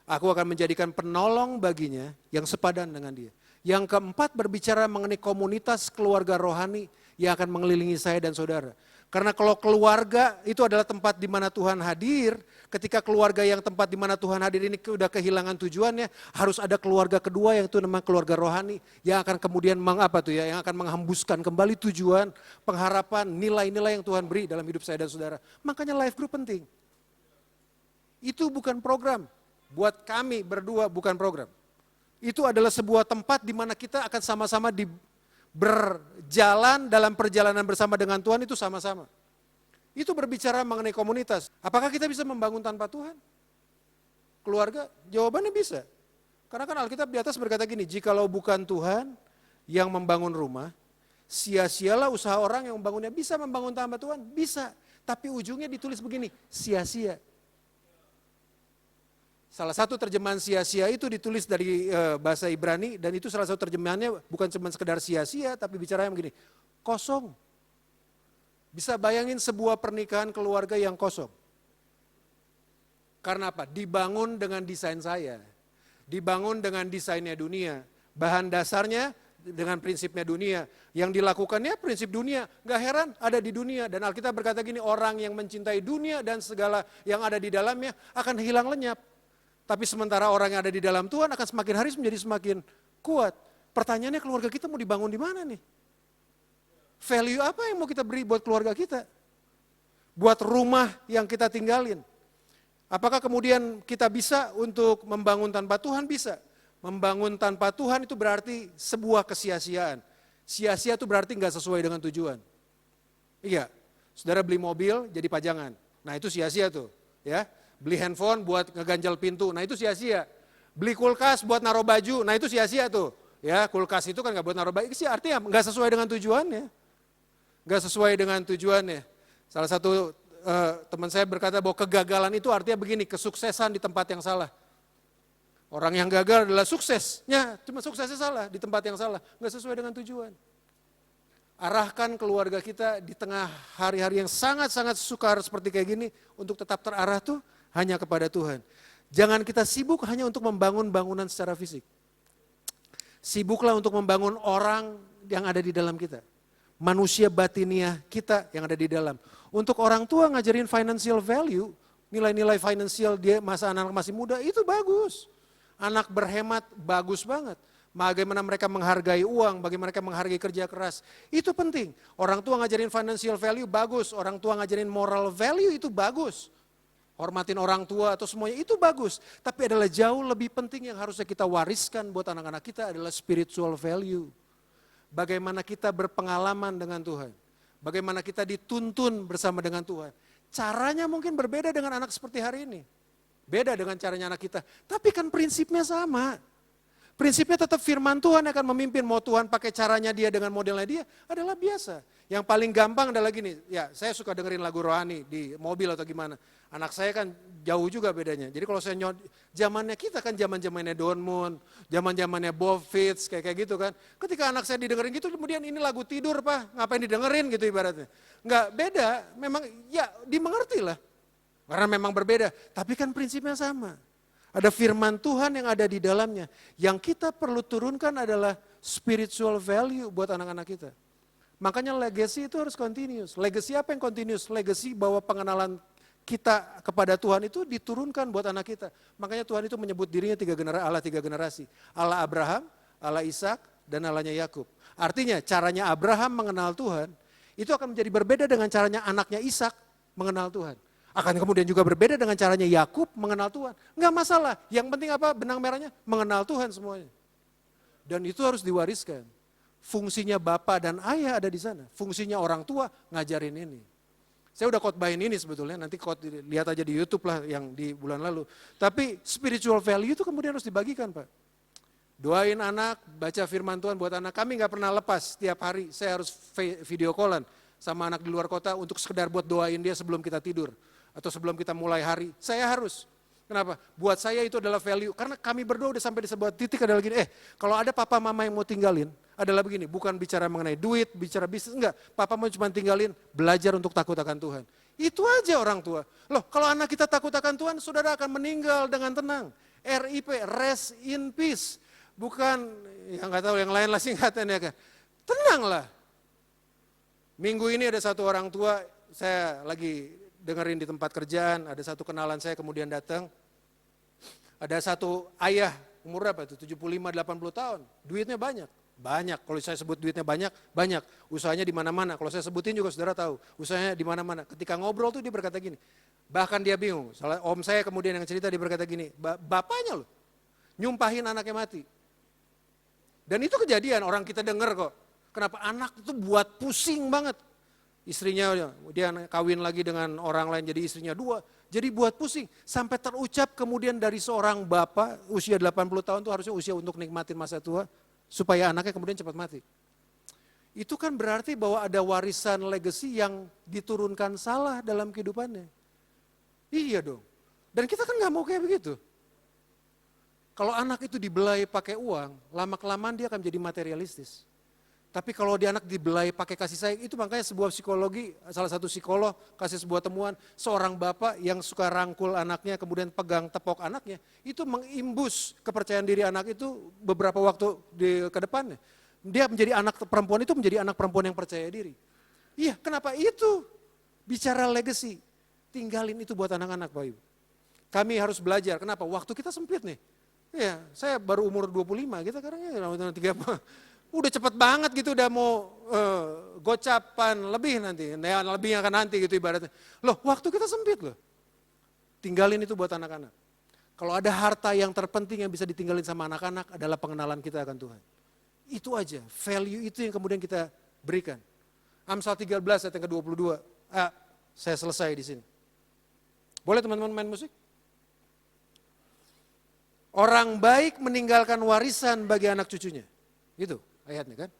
Speaker 1: Aku akan menjadikan penolong baginya yang sepadan dengan dia. Yang keempat berbicara mengenai komunitas keluarga rohani yang akan mengelilingi saya dan saudara. Karena kalau keluarga itu adalah tempat di mana Tuhan hadir, ketika keluarga yang tempat di mana Tuhan hadir ini sudah kehilangan tujuannya, harus ada keluarga kedua yang itu namanya keluarga rohani yang akan kemudian yang akan menghembuskan kembali tujuan, pengharapan, nilai-nilai yang Tuhan beri dalam hidup saya dan saudara. Makanya life group penting. Itu bukan program, buat kami berdua bukan program. Itu adalah sebuah tempat di mana kita akan sama-sama berjalan dalam perjalanan bersama dengan Tuhan itu sama-sama. Itu berbicara mengenai komunitas. Apakah kita bisa membangun tanpa Tuhan? Keluarga? Jawabannya bisa. Karena kan Alkitab di atas berkata gini, jikalau bukan Tuhan yang membangun rumah, sia-sialah usaha orang yang membangunnya. Bisa membangun tanpa Tuhan? Bisa. Tapi ujungnya ditulis begini, sia-sia. Salah satu terjemahan sia-sia itu ditulis dari bahasa Ibrani, dan itu salah satu terjemahannya bukan cuma sekedar sia-sia, tapi bicaranya begini, kosong. Bisa bayangin sebuah pernikahan keluarga yang kosong. Karena apa? Dibangun dengan desain saya. Dibangun dengan desainnya dunia. Bahan dasarnya dengan prinsipnya dunia. Yang dilakukannya prinsip dunia. Gak heran ada di dunia. Dan Alkitab berkata gini, orang yang mencintai dunia dan segala yang ada di dalamnya akan hilang lenyap. Tapi sementara orang yang ada di dalam Tuhan akan semakin hari menjadi semakin kuat. Pertanyaannya, keluarga kita mau dibangun di mana nih? Value apa yang mau kita beri buat keluarga kita? Buat rumah yang kita tinggalin. Apakah kemudian kita bisa untuk membangun tanpa Tuhan? Bisa. Membangun tanpa Tuhan itu berarti sebuah kesia-siaan. Sia-sia itu berarti nggak sesuai dengan tujuan. Iya, saudara beli mobil jadi pajangan. Nah itu sia-sia tuh. Ya. Beli handphone buat ngeganjal pintu, nah itu sia-sia. Beli kulkas buat naruh baju, nah itu sia-sia tuh. Ya, kulkas itu kan nggak buat naruh baju, sih artinya nggak sesuai dengan tujuannya. Nggak sesuai dengan tujuannya. Salah satu teman saya berkata bahwa kegagalan itu artinya begini, kesuksesan di tempat yang salah. Orang yang gagal adalah suksesnya, cuma suksesnya salah, di tempat yang salah, nggak sesuai dengan tujuan. Arahkan keluarga kita di tengah hari-hari yang sangat-sangat sukar seperti kayak gini, untuk tetap terarah tuh hanya kepada Tuhan. Jangan kita sibuk hanya untuk membangun bangunan secara fisik. Sibuklah untuk membangun orang yang ada di dalam kita. Manusia batiniah kita yang ada di dalam. Untuk orang tua ngajarin financial value, nilai-nilai financial dia masa anak masih muda, itu bagus. Anak berhemat bagus banget. Bagaimana mereka menghargai uang, bagaimana mereka menghargai kerja keras. Itu penting. Orang tua ngajarin financial value bagus, orang tua ngajarin moral value itu bagus. Hormatin orang tua atau semuanya itu bagus. Tapi adalah jauh lebih penting yang harusnya kita wariskan buat anak-anak kita adalah spiritual value. Bagaimana kita berpengalaman dengan Tuhan. Bagaimana kita dituntun bersama dengan Tuhan. Caranya mungkin berbeda dengan anak seperti hari ini. Beda dengan caranya anak kita. Tapi kan prinsipnya sama. Prinsipnya tetap firman Tuhan akan memimpin. Mau Tuhan pakai caranya dia dengan modelnya dia adalah biasa. Yang paling gampang adalah gini, ya saya suka dengerin lagu rohani di mobil atau gimana. Anak saya kan jauh juga bedanya. Jadi kalau saya zamannya kita kan zaman-zamannya Don Moon, zaman-zamannya Bob Fitts kayak gitu kan. Ketika anak saya didengerin gitu, kemudian ini lagu tidur Pak, ngapain didengerin gitu ibaratnya. Enggak beda, memang ya dimengerti lah. Karena memang berbeda, tapi kan prinsipnya sama. Ada firman Tuhan yang ada di dalamnya. Yang kita perlu turunkan adalah spiritual value buat anak-anak kita. Makanya legacy itu harus continuous. Legacy apa yang continuous? Legacy bahwa pengenalan kita kepada Tuhan itu diturunkan buat anak kita. Makanya Tuhan itu menyebut dirinya Allah tiga generasi. Allah Abraham, Allah Ishak, dan Allahnya Yakub. Artinya caranya Abraham mengenal Tuhan, itu akan menjadi berbeda dengan caranya anaknya Ishak mengenal Tuhan. Akan kemudian juga berbeda dengan caranya Yakub mengenal Tuhan. Enggak masalah, yang penting apa? Benang merahnya mengenal Tuhan semuanya. Dan itu harus diwariskan. Fungsinya bapak dan ayah ada di sana. Fungsinya orang tua ngajarin ini. Saya udah khotbahin ini sebetulnya, nanti lihat aja di YouTube lah yang di bulan lalu. Tapi spiritual value itu kemudian harus dibagikan Pak. Doain anak, baca firman Tuhan buat anak. Kami gak pernah lepas setiap hari, saya harus video callan sama anak di luar kota untuk sekedar buat doain dia sebelum kita tidur. Atau sebelum kita mulai hari, saya harus. Kenapa? Buat saya itu adalah value, karena kami berdua udah sampai di sebuah titik adalah gini, kalau ada papa mama yang mau tinggalin, adalah begini, bukan bicara mengenai duit, bicara bisnis, enggak. Papa mau cuma tinggalin, belajar untuk takut akan Tuhan. Itu aja orang tua. Loh, kalau anak kita takut akan Tuhan, saudara akan meninggal dengan tenang. RIP, rest in peace. Bukan, yang nggak tahu yang lain lah singkatannya kan. Tenanglah. Minggu ini ada satu orang tua, saya lagi dengerin di tempat kerjaan, ada satu kenalan saya kemudian datang. Ada satu ayah, umur berapa itu? 75-80 tahun. Duitnya banyak. Banyak, kalau saya sebut duitnya banyak, banyak. Usahanya di mana-mana. Kalau saya sebutin juga saudara tahu, usahanya di mana-mana. Ketika ngobrol tuh dia berkata gini, bahkan dia bingung. Soalnya om saya kemudian yang cerita dia berkata gini, bapaknya loh, nyumpahin anaknya mati. Dan itu kejadian, orang kita dengar kok. Kenapa anak itu buat pusing banget. Istrinya dia kawin lagi dengan orang lain jadi istrinya 2. Jadi buat pusing. Sampai terucap kemudian dari seorang bapak usia 80 tahun itu harusnya usia untuk nikmatin masa tua. Supaya anaknya kemudian cepat mati. Itu kan berarti bahwa ada warisan legacy yang diturunkan salah dalam kehidupannya. Iya dong. Dan kita kan gak mau kayak begitu. Kalau anak itu dibelai pakai uang, lama-kelamaan dia akan menjadi materialistis. Tapi kalau dia anak dibelai pakai kasih sayang, itu makanya sebuah psikologi, salah satu psikolog kasih sebuah temuan, seorang bapak yang suka rangkul anaknya, kemudian pegang tepok anaknya, itu mengimbus kepercayaan diri anak itu beberapa waktu ke depannya. Dia menjadi anak perempuan itu menjadi anak perempuan yang percaya diri. Iya, kenapa itu? Bicara legacy, tinggalin itu buat anak-anak Bapak Ibu. Kami harus belajar, kenapa? Waktu kita sempit nih. Ya, saya baru umur 25, kita sekarang ya 30. Udah cepet banget gitu, udah mau gocapan lebih nanti. Ya, lebih akan nanti gitu ibaratnya. Loh, waktu kita sempit loh. Tinggalin itu buat anak-anak. Kalau ada harta yang terpenting yang bisa ditinggalin sama anak-anak adalah pengenalan kita akan Tuhan. Itu aja, value itu yang kemudian kita berikan. Amsal 13 ayat yang ke-22. Saya selesai di sini. Boleh teman-teman main musik? Orang baik meninggalkan warisan bagi anak cucunya. Itu ayatnya kan.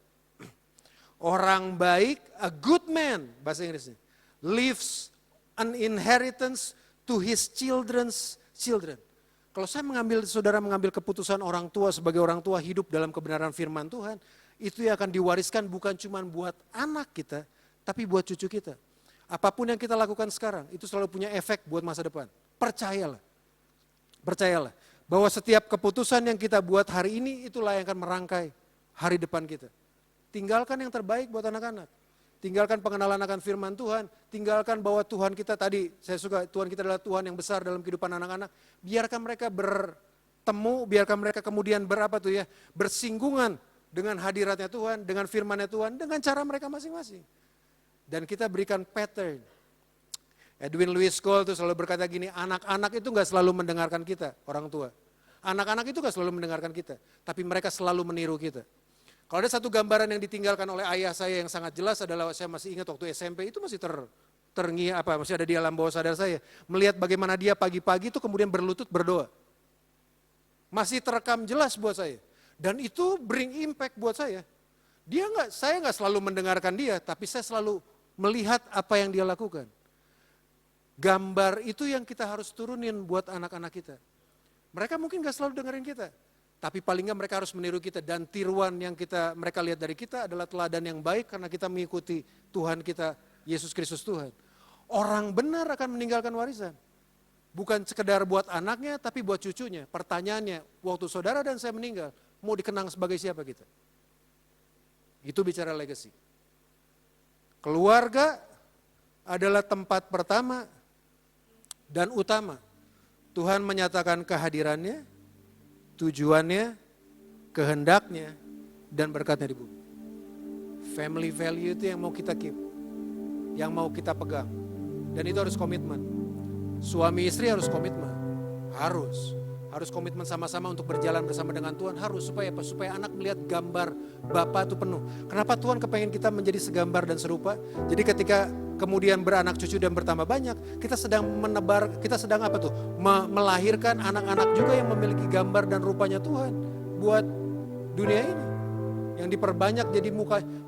Speaker 1: Orang baik, a good man, bahasa Inggrisnya, leaves an inheritance to his children's children. Kalau saudara mengambil keputusan orang tua sebagai orang tua hidup dalam kebenaran firman Tuhan, itu yang akan diwariskan bukan cuma buat anak kita, tapi buat cucu kita. Apapun yang kita lakukan sekarang, itu selalu punya efek buat masa depan. Percayalah. Percayalah. Bahwa setiap keputusan yang kita buat hari ini, itulah yang akan merangkai hari depan kita. Tinggalkan yang terbaik buat anak-anak. Tinggalkan pengenalan akan firman Tuhan. Tinggalkan bahwa Tuhan kita tadi, saya suka Tuhan kita adalah Tuhan yang besar dalam kehidupan anak-anak. Biarkan mereka bertemu, biarkan mereka kemudian bersinggungan dengan hadiratnya Tuhan, dengan firman-Nya Tuhan, dengan cara mereka masing-masing. Dan kita berikan pattern. Edwin Louis Cole tuh selalu berkata gini, anak-anak itu gak selalu mendengarkan kita, orang tua. Anak-anak itu gak selalu mendengarkan kita, tapi mereka selalu meniru kita. Kalau ada satu gambaran yang ditinggalkan oleh ayah saya yang sangat jelas adalah, saya masih ingat waktu SMP itu masih masih ada di alam bawah sadar saya. Melihat bagaimana dia pagi-pagi itu kemudian berlutut berdoa. Masih terekam jelas buat saya. Dan itu bring impact buat saya. Saya gak selalu mendengarkan dia, tapi saya selalu melihat apa yang dia lakukan. Gambar itu yang kita harus turunin buat anak-anak kita. Mereka mungkin gak selalu dengerin kita, tapi paling gak mereka harus meniru kita. Dan tiruan yang mereka lihat dari kita adalah teladan yang baik karena kita mengikuti Tuhan kita, Yesus Kristus Tuhan. Orang benar akan meninggalkan warisan. Bukan sekedar buat anaknya, tapi buat cucunya. Pertanyaannya, waktu saudara dan saya meninggal, mau dikenang sebagai siapa kita? Itu bicara legacy. Keluarga adalah tempat pertama dan utama Tuhan menyatakan kehadirannya, tujuannya, kehendaknya, dan berkatnya di bumi. Family value itu yang mau kita keep, yang mau kita pegang. Dan itu harus komitmen. Suami istri harus komitmen, harus komitmen sama-sama untuk berjalan bersama dengan Tuhan, harus supaya anak melihat gambar Bapa itu penuh. Kenapa Tuhan kepengen kita menjadi segambar dan serupa? Jadi ketika kemudian beranak cucu dan bertambah banyak, kita sedang melahirkan anak-anak juga yang memiliki gambar dan rupanya Tuhan buat dunia ini. Yang diperbanyak jadi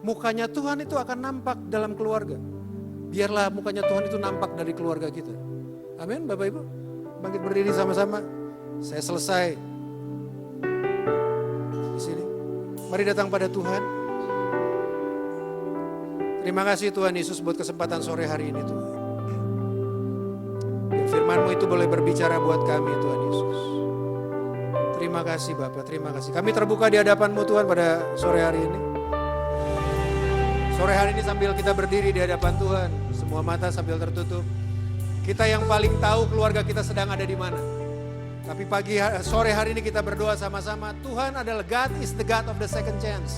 Speaker 1: mukanya Tuhan itu akan nampak dalam keluarga. Biarlah mukanya Tuhan itu nampak dari keluarga kita. Amin, Bapak Ibu. Bangkit berdiri sama-sama. Saya selesai di sini. Mari datang pada Tuhan. Terima kasih Tuhan Yesus buat kesempatan sore hari ini Tuhan. Dan firman-Mu itu boleh berbicara buat kami Tuhan Yesus. Terima kasih Bapak, terima kasih. Kami terbuka di hadapan-Mu Tuhan pada sore hari ini. Sore hari ini sambil kita berdiri di hadapan Tuhan, semua mata sambil tertutup. Kita yang paling tahu keluarga kita sedang ada di mana. Tapi sore hari ini kita berdoa sama-sama. Tuhan adalah God is the God of the second chance.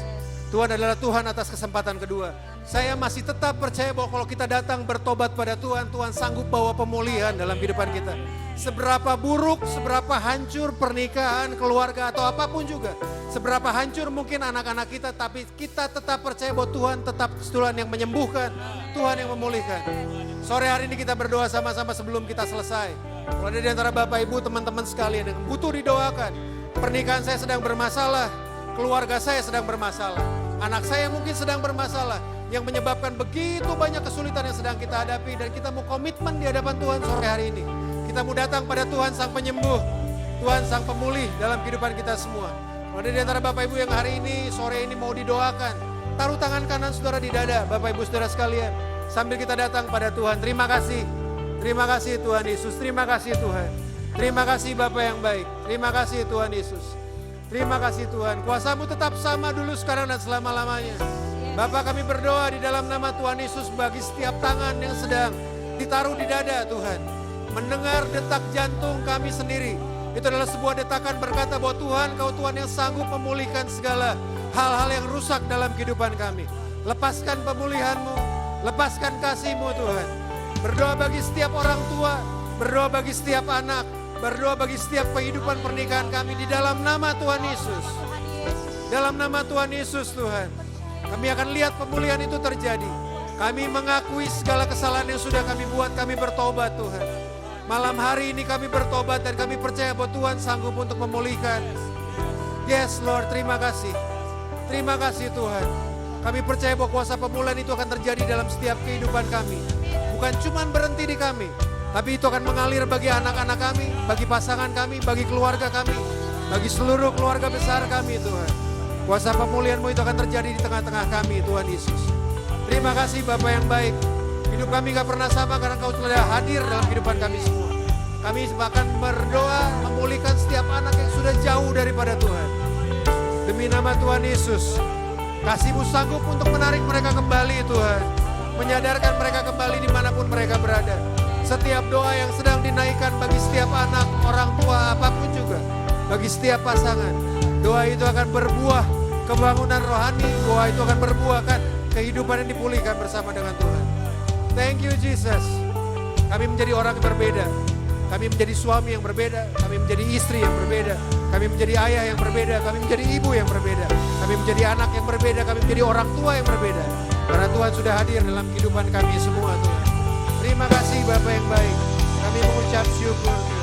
Speaker 1: Tuhan adalah Tuhan atas kesempatan kedua. Saya masih tetap percaya bahwa kalau kita datang bertobat pada Tuhan, Tuhan sanggup bawa pemulihan dalam kehidupan kita. Seberapa buruk, seberapa hancur pernikahan, keluarga atau apapun juga. Seberapa hancur mungkin anak-anak kita, tapi kita tetap percaya bahwa Tuhan tetap Tuhan yang menyembuhkan, Tuhan yang memulihkan. Sore hari ini kita berdoa sama-sama sebelum kita selesai. Kalau ada di antara Bapak Ibu, teman-teman sekalian yang butuh didoakan. Pernikahan saya sedang bermasalah, keluarga saya sedang bermasalah, anak saya mungkin sedang bermasalah, yang menyebabkan begitu banyak kesulitan yang sedang kita hadapi. Dan kita mau komitmen di hadapan Tuhan sore hari ini. Kita mau datang pada Tuhan Sang Penyembuh. Tuhan sang pemulih dalam kehidupan kita semua. Ada di antara Bapak Ibu yang hari ini, sore ini mau didoakan, taruh tangan kanan saudara di dada, Bapak Ibu saudara sekalian. Sambil kita datang pada Tuhan, terima kasih. Terima kasih Tuhan Yesus, terima kasih Tuhan. Terima kasih Bapa yang baik, terima kasih Tuhan Yesus. Terima kasih Tuhan, kuasa-Mu tetap sama dulu, sekarang, dan selama-lamanya. Bapa, kami berdoa di dalam nama Tuhan Yesus bagi setiap tangan yang sedang ditaruh di dada Tuhan. Mendengar detak jantung kami sendiri. Itu adalah sebuah detakan berkata bahwa Tuhan, Kau Tuhan yang sanggup memulihkan segala hal-hal yang rusak dalam kehidupan kami. Lepaskan pemulihan-Mu, lepaskan kasih-Mu Tuhan. Berdoa bagi setiap orang tua, berdoa bagi setiap anak, berdoa bagi setiap kehidupan pernikahan kami di dalam nama Tuhan Yesus. Dalam nama Tuhan Yesus Tuhan, kami akan lihat pemulihan itu terjadi. Kami mengakui segala kesalahan yang sudah kami buat, kami bertobat Tuhan. Malam hari ini kami bertobat dan kami percaya bahwa Tuhan sanggup untuk memulihkan. Yes Lord, terima kasih. Terima kasih Tuhan. Kami percaya bahwa kuasa pemulihan itu akan terjadi dalam setiap kehidupan kami. Bukan cuma berhenti di kami, tapi itu akan mengalir bagi anak-anak kami, bagi pasangan kami, bagi keluarga kami, bagi seluruh keluarga besar kami Tuhan. Kuasa pemulihan-Mu itu akan terjadi di tengah-tengah kami Tuhan Yesus. Terima kasih Bapa yang baik. Hidup kami gak pernah sama karena Kau telah hadir dalam kehidupan kami semua. Kami akan berdoa memulihkan setiap anak yang sudah jauh daripada Tuhan. Demi nama Tuhan Yesus, kasih-Mu sanggup untuk menarik mereka kembali Tuhan. Menyadarkan mereka kembali dimanapun mereka berada. Setiap doa yang sedang dinaikkan bagi setiap anak, orang tua, apapun juga. Bagi setiap pasangan, doa itu akan berbuah kebangunan rohani. Doa itu akan berbuahkan kehidupan yang dipulihkan bersama dengan Tuhan. Thank you Jesus. Kami menjadi orang yang berbeda. Kami menjadi suami yang berbeda. Kami menjadi istri yang berbeda. Kami menjadi ayah yang berbeda. Kami menjadi ibu yang berbeda. Kami menjadi anak yang berbeda. Kami menjadi orang tua yang berbeda. Karena Tuhan sudah hadir dalam kehidupan kami semua Tuhan. Terima kasih Bapa yang baik. Kami mengucap syukur.